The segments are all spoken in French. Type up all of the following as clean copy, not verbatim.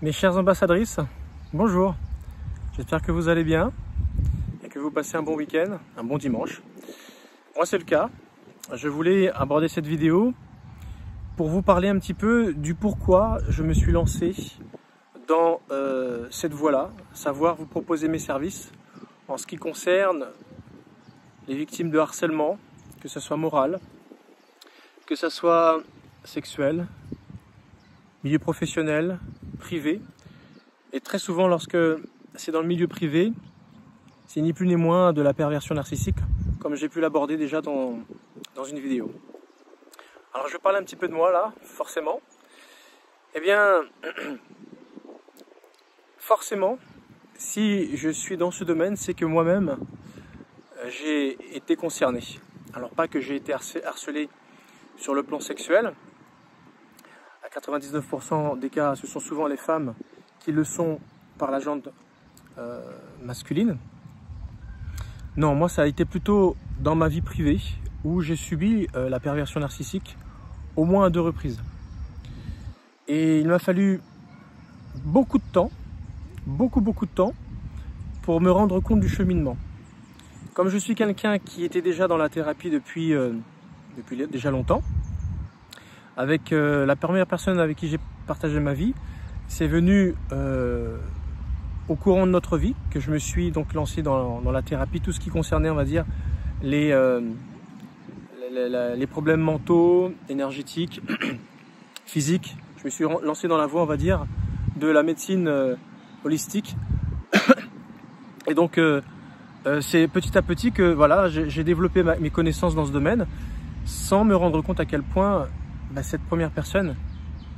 Mes chères ambassadrices, bonjour. J'espère que vous allez bien et que vous passez un bon week-end, un bon dimanche. Moi c'est le cas. Je voulais aborder cette vidéo pour vous parler un petit peu du pourquoi je me suis lancé dans cette voie-là, savoir vous proposer mes services en ce qui concerne les victimes de harcèlement, que ce soit moral, que ce soit sexuel, milieu professionnel, privé. Et très souvent, lorsque c'est dans le milieu privé, c'est ni plus ni moins de la perversion narcissique, comme j'ai pu l'aborder déjà dans une vidéo. Alors je parle un petit peu de moi là, forcément. Eh bien, forcément, si je suis dans ce domaine, c'est que moi-même, j'ai été concerné. Alors pas que j'ai été harcelé sur le plan sexuel. À 99% des cas, ce sont souvent les femmes qui le sont par la jante masculine. Non, moi ça a été plutôt dans ma vie privée où j'ai subi la perversion narcissique au moins à 2 reprises. Et il m'a fallu beaucoup de temps, beaucoup de temps pour me rendre compte du cheminement. Comme je suis quelqu'un qui était déjà dans la thérapie depuis déjà longtemps, avec la première personne avec qui j'ai partagé ma vie, c'est venu au courant de notre vie que je me suis donc lancé dans la thérapie, tout ce qui concernait, on va dire, les problèmes mentaux, énergétiques, physiques. Je me suis lancé dans la voie, on va dire, de la médecine holistique. Et donc, c'est petit à petit que voilà, j'ai développé mes connaissances dans ce domaine, sans me rendre compte à quel point cette première personne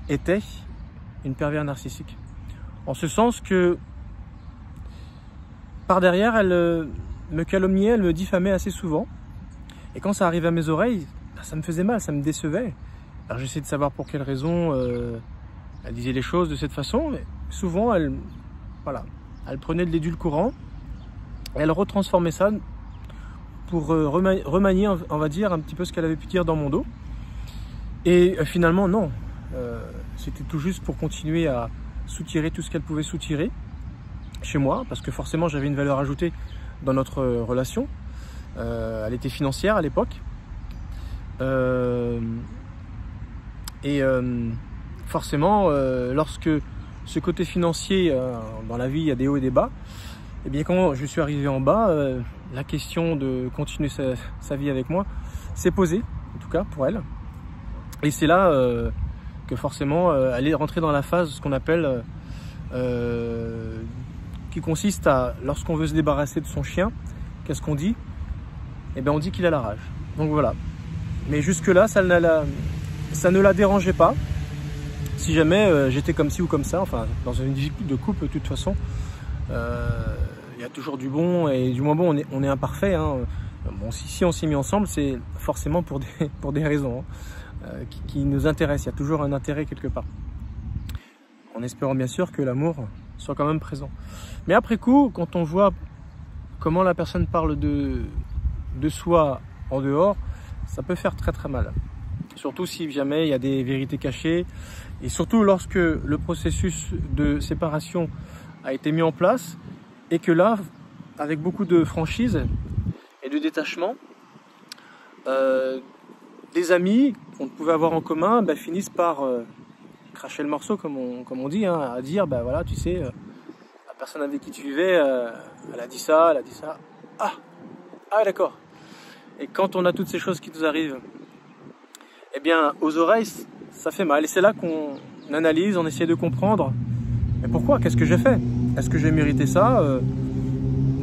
était une pervers narcissique. En ce sens que, par derrière, elle me calomniait, elle me diffamait assez souvent. Et quand ça arrivait à mes oreilles, ça me faisait mal, ça me décevait. Alors j'essayais de savoir pour quelle raison elle disait les choses de cette façon. Mais souvent, elle prenait de l'édulcorant et elle retransformait ça pour remanier, on va dire, un petit peu ce qu'elle avait pu dire dans mon dos. Et finalement, non. C'était tout juste pour continuer à soutirer tout ce qu'elle pouvait soutirer chez moi, parce que forcément, j'avais une valeur ajoutée dans notre relation. Elle était financière à l'époque. Forcément, lorsque ce côté financier, dans la vie, il y a des hauts et des bas, et bien quand je suis arrivé en bas, la question de continuer sa vie avec moi s'est posée, en tout cas pour elle. Et c'est là que forcément elle est rentrée dans la phase, ce qu'on appelle, qui consiste à, lorsqu'on veut se débarrasser de son chien, qu'est-ce qu'on dit? Eh bien on dit qu'il a la rage. Donc voilà. Mais jusque là, ça ne la dérangeait pas. Si jamais j'étais comme ci ou comme ça, enfin dans une vie de couple de toute façon, il y a toujours du bon et du moins bon, on est imparfait. Hein. Bon, si on s'est mis ensemble, c'est forcément pour des raisons qui nous intéressent. Il y a toujours un intérêt quelque part. En espérant bien sûr que l'amour soit quand même présent. Mais après coup, quand on voit comment la personne parle de soi en dehors, ça peut faire très mal. Surtout si jamais il y a des vérités cachées et surtout lorsque le processus de séparation a été mis en place et que là, avec beaucoup de franchise et de détachement, des amis qu'on pouvait avoir en commun finissent par cracher le morceau, comme on dit, hein, à dire, voilà, tu sais, la personne avec qui tu vivais, elle a dit ça. Ah d'accord. Et quand on a toutes ces choses qui nous arrivent, eh bien, aux oreilles, ça fait mal. Et c'est là qu'on analyse, on essaie de comprendre. Mais pourquoi? Qu'est-ce que j'ai fait? Est-ce que j'ai mérité ça?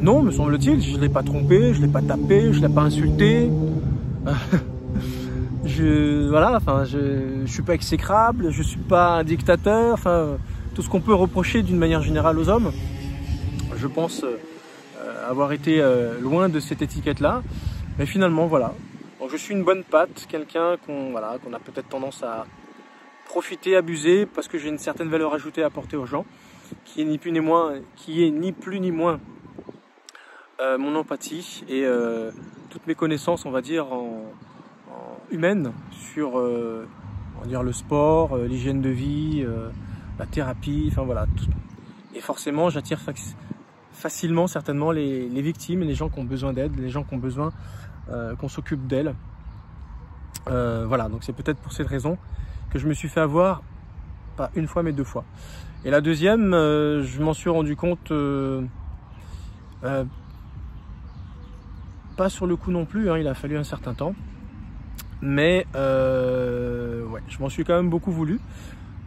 Non, me semble-t-il. Je ne l'ai pas trompé, je ne l'ai pas tapé, je ne l'ai pas insulté. Je suis pas exécrable, je suis pas un dictateur. Enfin, tout ce qu'on peut reprocher d'une manière générale aux hommes. Je pense avoir été loin de cette étiquette-là. Mais finalement, voilà. Donc, je suis une bonne patte, quelqu'un qu'on a peut-être tendance à profiter, abuser, parce que j'ai une certaine valeur ajoutée à apporter aux gens, qui est ni plus ni moins mon empathie et toutes mes connaissances, on va dire, humaines sur on va dire le sport, l'hygiène de vie, la thérapie, enfin voilà. Tout. Et forcément, j'attire facilement certainement les victimes, les gens qui ont besoin d'aide, les gens qui ont besoin qu'on s'occupe d'elles. Voilà, donc c'est peut-être pour cette raison que je me suis fait avoir, pas une fois mais 2 fois. Et la deuxième, je m'en suis rendu compte pas sur le coup non plus, hein, il a fallu un certain temps. Mais ouais, je m'en suis quand même beaucoup voulu.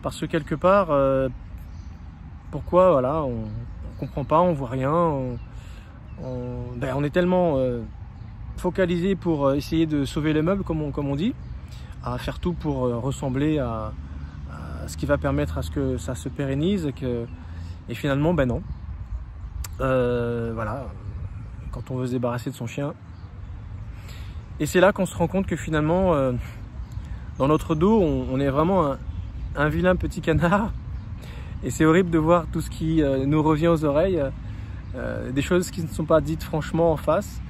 Parce que quelque part, pourquoi voilà, on comprend pas, on voit rien. On est tellement focalisé pour essayer de sauver les meubles, comme on dit, à faire tout pour ressembler à ce qui va permettre à ce que ça se pérennise. Et finalement, ben non. Voilà, quand on veut se débarrasser de son chien. Et c'est là qu'on se rend compte que finalement, dans notre dos, on est vraiment un vilain petit canard. Et c'est horrible de voir tout ce qui nous revient aux oreilles, des choses qui ne sont pas dites franchement en face.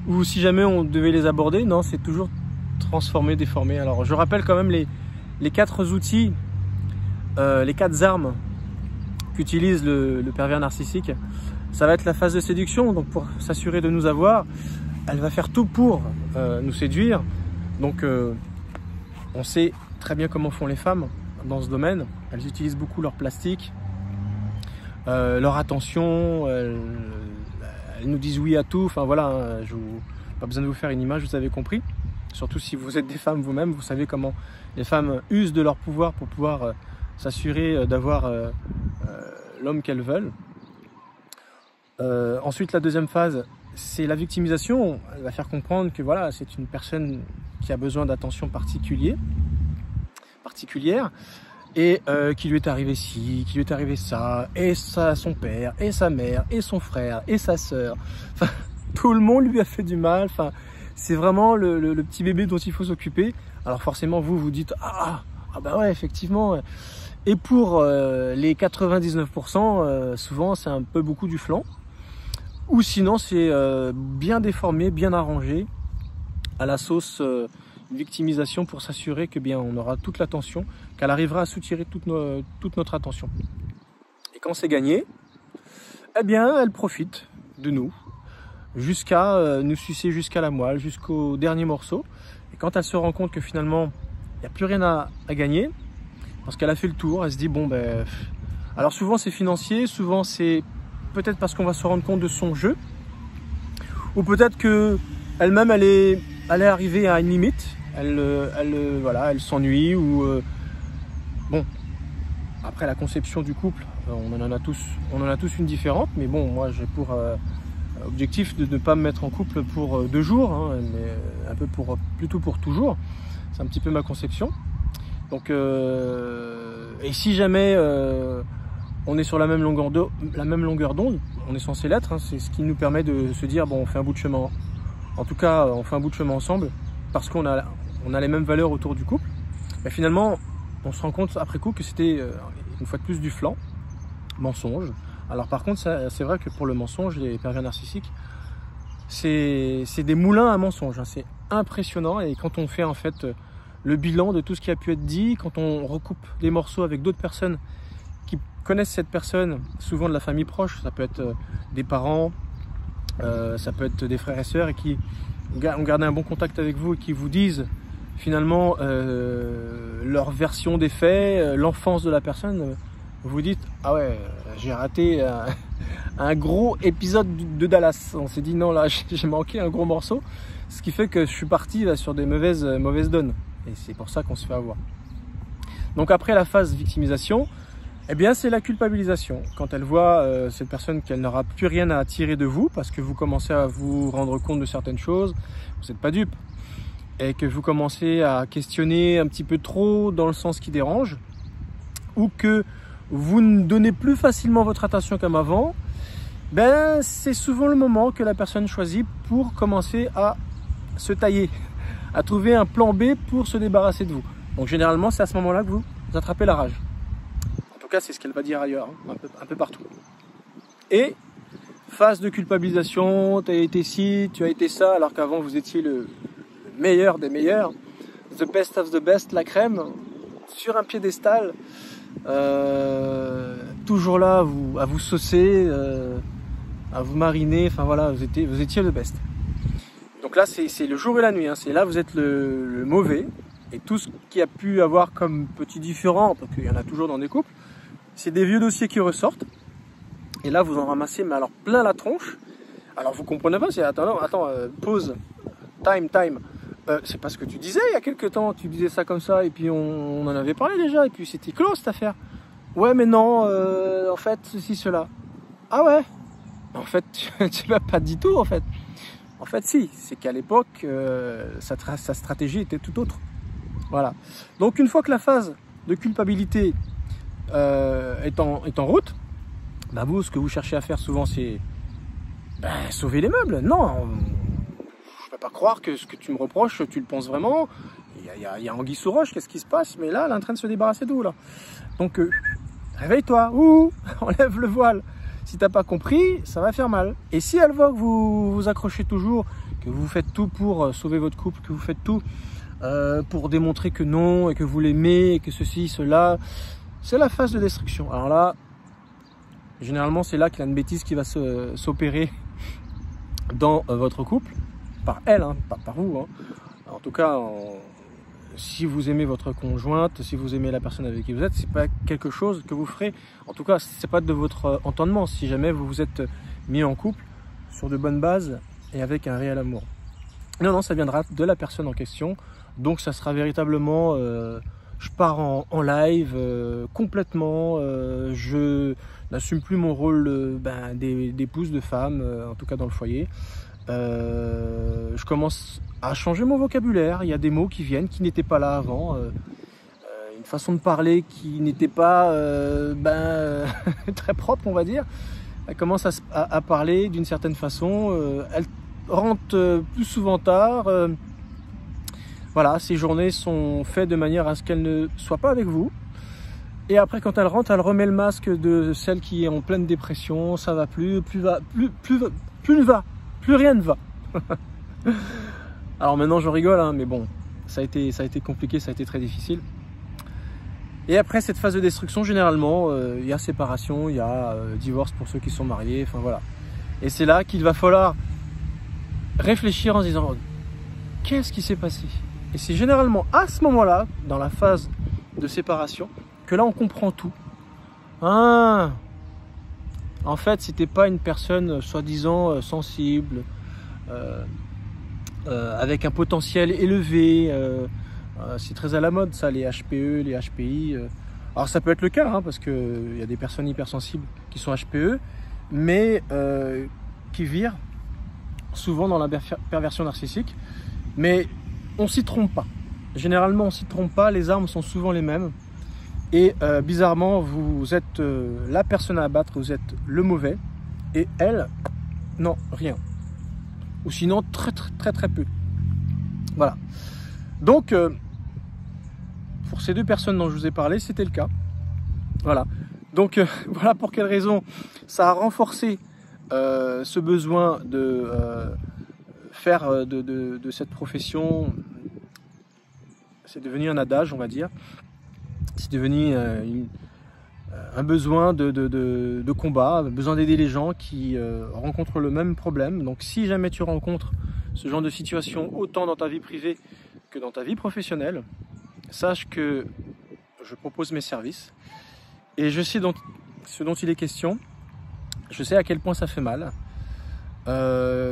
Ou si jamais on devait les aborder, non, c'est toujours transformé, déformé. Alors je rappelle quand même les 4 outils, les 4 armes qu'utilise le pervers narcissique. Ça va être la phase de séduction, donc pour s'assurer de nous avoir, elle va faire tout pour nous séduire. Donc on sait très bien comment font les femmes dans ce domaine. Elles utilisent beaucoup leur plastique, leur attention, elles nous disent oui à tout. Enfin voilà, pas besoin de vous faire une image, vous avez compris. Surtout si vous êtes des femmes vous-même, vous savez comment les femmes usent de leur pouvoir pour pouvoir s'assurer d'avoir l'homme qu'elles veulent. Ensuite, la deuxième phase, c'est la victimisation. Elle va faire comprendre que voilà, c'est une personne qui a besoin d'attention particulière et qui lui est arrivé ci, qui lui est arrivé ça, et ça, son père, et sa mère, et son frère, et sa sœur. Enfin, tout le monde lui a fait du mal. Enfin, c'est vraiment le petit bébé dont il faut s'occuper. Alors forcément, vous dites ah bah ouais, effectivement. Et pour les 99%, souvent c'est un peu beaucoup du flan. Ou sinon c'est bien déformé, bien arrangé à la sauce victimisation pour s'assurer que bien on aura toute l'attention, qu'elle arrivera à soutirer toute notre attention. Et quand c'est gagné, eh bien elle profite de nous jusqu'à nous sucer jusqu'à la moelle, jusqu'au dernier morceau. Et quand elle se rend compte que finalement il n'y a plus rien à gagner, parce qu'elle a fait le tour, elle se dit bon ben... Alors souvent c'est financier, souvent c'est peut-être parce qu'on va se rendre compte de son jeu, ou peut-être que elle-même elle est arrivée à une limite, voilà, elle s'ennuie, ou bon, après la conception du couple, on en a tous une différente, mais bon, moi j'ai pour objectif de ne pas me mettre en couple pour 2 jours, hein, mais un peu plutôt pour toujours. C'est un petit peu ma conception. Donc et si jamais on est sur la même longueur d'onde, on est censé l'être, hein, c'est ce qui nous permet de se dire bon, on fait un bout de chemin. En tout cas, on fait un bout de chemin ensemble parce qu'on a les mêmes valeurs autour du couple. Mais finalement, on se rend compte après coup que c'était une fois de plus du flan, mensonge. Alors par contre, c'est vrai que pour le mensonge, les pervers narcissiques, c'est des moulins à mensonges, hein, c'est impressionnant. Et quand on fait en fait le bilan de tout ce qui a pu être dit, quand on recoupe les morceaux avec d'autres personnes qui connaissent cette personne, souvent de la famille proche, ça peut être des parents, ça peut être des frères et sœurs, et qui ont gardé un bon contact avec vous et qui vous disent finalement leur version des faits, l'enfance de la personne, vous dites ah ouais, j'ai raté un gros épisode de Dallas. On s'est dit non, là j'ai manqué un gros morceau, ce qui fait que je suis parti là sur des mauvaises donnes. Et c'est pour ça qu'on se fait avoir. Donc après la phase victimisation, eh bien c'est la culpabilisation. Quand elle voit cette personne qu'elle n'aura plus rien à tirer de vous, parce que vous commencez à vous rendre compte de certaines choses, vous n'êtes pas dupe, et que vous commencez à questionner un petit peu trop dans le sens qui dérange, ou que vous ne donnez plus facilement votre attention comme avant, ben c'est souvent le moment que la personne choisit pour commencer à se tailler, à trouver un plan B pour se débarrasser de vous. Donc généralement, c'est à ce moment-là que vous attrapez la rage. En tout cas, c'est ce qu'elle va dire ailleurs, hein, un peu partout. Et phase de culpabilisation, tu as été ci, tu as été ça, alors qu'avant vous étiez le meilleur des meilleurs, the best of the best, la crème, sur un piédestal. toujours là à vous saucer, à vous mariner, enfin voilà, vous étiez le best. Donc là c'est le jour et la nuit, hein. C'est là vous êtes le mauvais, et tout ce qui a pu avoir comme petit différent, parce qu'il y en a toujours dans des couples, c'est des vieux dossiers qui ressortent, et là vous en ramassez mais alors plein la tronche. Alors vous comprenez pas, c'est attends, pause, time. C'est pas ce que tu disais il y a quelques temps, tu disais ça comme ça, et puis on en avait parlé déjà, et puis c'était clos cette affaire. Ouais mais non, en fait, ceci, cela. Ah ouais. En fait, tu m'as pas dit tout en fait. En fait si, c'est qu'à l'époque, sa stratégie était tout autre. Voilà. Donc une fois que la phase de culpabilité est en route, bah vous, ce que vous cherchez à faire souvent, c'est sauver les meubles. Non, je peux pas croire que ce que tu me reproches, tu le penses vraiment. Il y a anguille sous roche, qu'est-ce qui se passe? Mais là, elle est en train de se débarrasser d'où là? Donc réveille-toi, enlève le voile. Si t'as pas compris, ça va faire mal. Et si elle voit que vous vous accrochez toujours, que vous faites tout pour sauver votre couple, que vous faites tout pour démontrer que non, et que vous l'aimez, et que ceci, cela, c'est la phase de destruction. Alors là, généralement, c'est là qu'il y a une bêtise qui va s'opérer dans votre couple, par elle, hein, pas par vous. Hein. En tout cas, si vous aimez votre conjointe, si vous aimez la personne avec qui vous êtes, c'est pas quelque chose que vous ferez. En tout cas, c'est pas de votre entendement. Si jamais vous vous êtes mis en couple sur de bonnes bases et avec un réel amour. Non, ça viendra de la personne en question. Donc, ça sera véritablement, je pars en live complètement. Je n'assume plus mon rôle d'épouse, de femme, en tout cas dans le foyer. Je commence à changer mon vocabulaire. Il y a des mots qui viennent qui n'étaient pas là avant, une façon de parler qui n'était pas très propre, on va dire. Elle commence à parler d'une certaine façon, elle rentre plus souvent tard, voilà, ces journées sont faites de manière à ce qu'elle ne soit pas avec vous. Et après, quand elle rentre, elle remet le masque de celle qui est en pleine dépression. Ça va plus rien ne va. Alors maintenant, je rigole, hein, mais bon, ça a été compliqué, ça a été très difficile. Et après cette phase de destruction, généralement, il y a séparation, il y a divorce pour ceux qui sont mariés, enfin voilà. Et c'est là qu'il va falloir réfléchir en se disant, qu'est-ce qui s'est passé? Et c'est généralement à ce moment-là, dans la phase de séparation, que là on comprend tout. Ah, en fait, c'était pas une personne soi-disant sensible, avec un potentiel élevé. C'est très à la mode ça, les HPE, les HPI. Alors ça peut être le cas, hein, parce qu'il y a des personnes hypersensibles qui sont HPE, mais qui virent souvent dans la perversion narcissique. Mais on s'y trompe pas. Généralement, on s'y trompe pas. Les armes sont souvent les mêmes. Et bizarrement, vous êtes la personne à abattre, vous êtes le mauvais. Et elle, non, rien. Ou sinon, très peu. Voilà. Donc, pour ces deux personnes dont je vous ai parlé, c'était le cas. Voilà. Donc, voilà pour quelle raison ça a renforcé ce besoin de faire de cette profession, c'est devenu un adage, on va dire. C'est devenu un besoin de combat, un besoin d'aider les gens qui rencontrent le même problème. Donc si jamais tu rencontres ce genre de situation autant dans ta vie privée que dans ta vie professionnelle, sache que je propose mes services et je sais ce dont il est question. Je sais à quel point ça fait mal.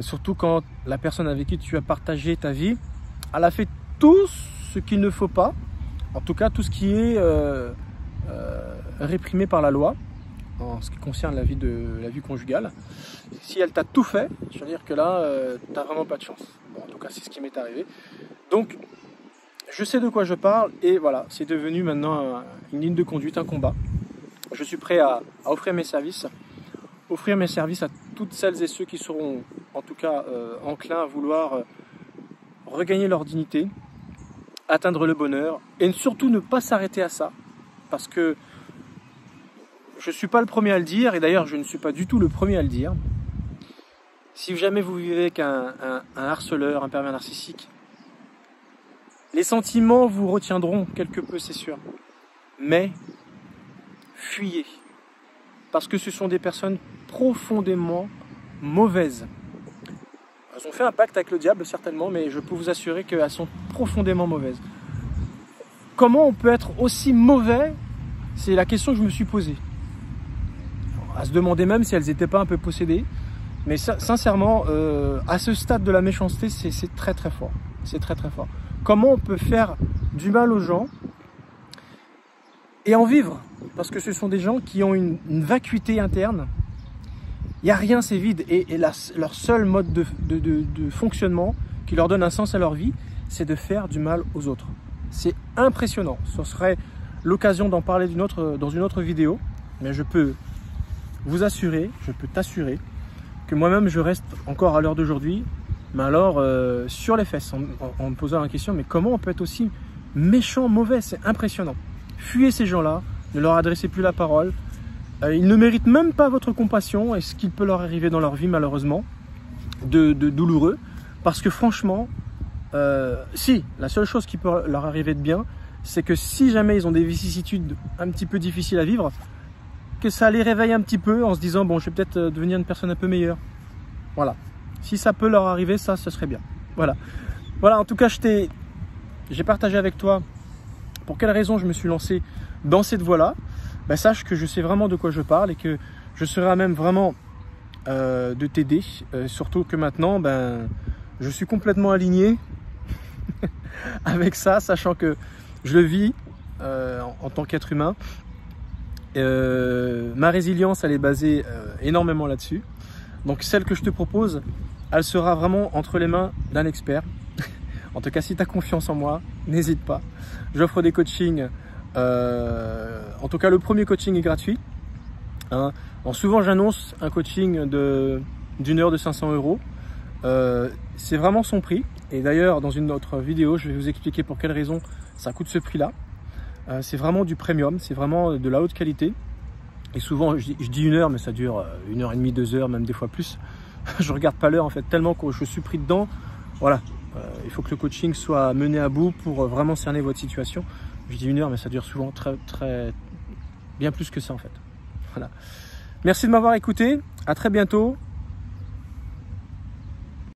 Surtout quand la personne avec qui tu as partagé ta vie, elle a fait tout ce qu'il ne faut pas, en tout cas tout ce qui est réprimé par la loi en ce qui concerne la vie conjugale. Si elle t'a tout fait, je veux dire que là, t'as vraiment pas de chance. Bon, en tout cas, c'est ce qui m'est arrivé. Donc, je sais de quoi je parle et voilà, c'est devenu maintenant une ligne de conduite, un combat. Je suis prêt à offrir mes services à toutes celles et ceux qui seront en tout cas enclins à vouloir regagner leur dignité, atteindre le bonheur et surtout ne pas s'arrêter à ça, parce que je ne suis pas le premier à le dire, et d'ailleurs je ne suis pas du tout le premier à le dire. Si jamais vous vivez avec un harceleur, un pervers narcissique, les sentiments vous retiendront quelque peu, c'est sûr, mais fuyez. Parce que ce sont des personnes profondément mauvaises. Elles ont fait un pacte avec le diable certainement, mais je peux vous assurer qu'elles sont profondément mauvaises. Comment on peut être aussi mauvais? C'est la question que je me suis posée. À se demander même si elles n'étaient pas un peu possédées. Mais sincèrement, à ce stade de la méchanceté, c'est très très fort. C'est très très fort. Comment on peut faire du mal aux gens et en vivre? Parce que ce sont des gens qui ont une vacuité interne. Il n'y a rien, c'est vide. Et leur seul mode de fonctionnement qui leur donne un sens à leur vie, c'est de faire du mal aux autres. C'est impressionnant. Ce serait l'occasion d'en parler dans une autre vidéo. Mais je peux vous assurer, je peux t'assurer que moi-même, je reste encore à l'heure d'aujourd'hui, mais alors sur les fesses, en me posant la question, mais comment on peut être aussi méchant, mauvais? C'est impressionnant. Fuyez ces gens-là, ne leur adressez plus la parole. Ils ne méritent même pas votre compassion et ce qu'il peut leur arriver dans leur vie, malheureusement, de douloureux. Parce que franchement, si, la seule chose qui peut leur arriver de bien, c'est que si jamais ils ont des vicissitudes un petit peu difficiles à vivre, que ça les réveille un petit peu en se disant, bon, je vais peut-être devenir une personne un peu meilleure. Voilà. Si ça peut leur arriver, ça, ce serait bien. Voilà. Voilà, en tout cas, j'ai partagé avec toi pour quelles raisons je me suis lancé dans cette voie-là. Ben, sache que je sais vraiment de quoi je parle et que je serai à même vraiment de t'aider. Surtout que maintenant, ben, je suis complètement aligné avec ça, sachant que je le vis en tant qu'être humain. Ma résilience, elle est basée énormément là-dessus. Donc celle que je te propose, elle sera vraiment entre les mains d'un expert. En tout cas, si tu as confiance en moi, n'hésite pas. J'offre des coachings. En tout cas, le premier coaching est gratuit. Hein. Alors, souvent, j'annonce un coaching d'une heure de 500 €. C'est vraiment son prix. Et d'ailleurs, dans une autre vidéo, je vais vous expliquer pour quelles raisons ça coûte ce prix-là. C'est vraiment du premium, c'est vraiment de la haute qualité. Et souvent, je dis 1 heure, mais ça dure 1h30, 2 heures, même des fois plus. Je regarde pas l'heure en fait, tellement que je suis pris dedans. Voilà, il faut que le coaching soit mené à bout pour vraiment cerner votre situation. Je dis 1 heure, mais ça dure souvent bien plus que ça en fait. Voilà. Merci de m'avoir écouté, à très bientôt.